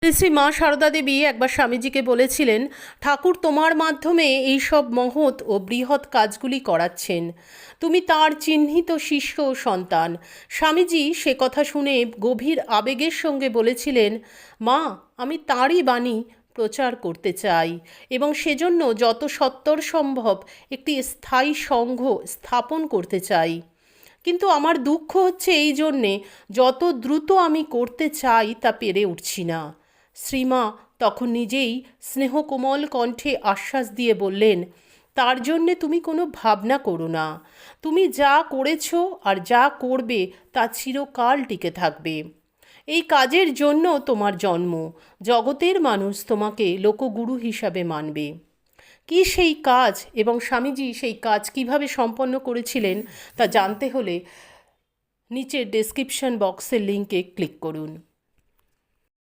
শ্রী শ্রী মা সারদা দেবী একবার স্বামীজিকে বলেছিলেন, ঠাকুর তোমার মাধ্যমে এই সব মহৎ ও বৃহৎ কাজগুলি করাচ্ছেন, তুমি তার চিহ্নিত শিষ্য ও সন্তান। স্বামীজি সে কথা শুনে গভীর আবেগের সঙ্গে বলেছিলেন, মা, আমি তাঁরই বাণী প্রচার করতে চাই এবং সেজন্য যত সত্বর সম্ভব একটি স্থায়ী সংঘ স্থাপন করতে চাই। কিন্তু আমার দুঃখ হচ্ছে এই জন্যে, যত দ্রুত আমি করতে চাই তা পেরে উঠছি না। শ্রীমা তখন নিজেই স্নেহকোমল কণ্ঠে আশ্বাস দিয়ে বললেন, তার জন্যে তুমি কোনো ভাবনা করো না। তুমি যা করেছ আর যা করবে তা চিরকাল টিকে থাকবে। এই কাজের জন্য তোমার জন্ম, জগতের মানুষ তোমাকে লোকগুরু হিসাবে মানবে। কি সেই কাজ এবং স্বামীজি সেই কাজ কিভাবে সম্পন্ন করেছিলেন তা জানতে হলে নিচের ডেসক্রিপশন বক্সের লিঙ্কে ক্লিক করুন।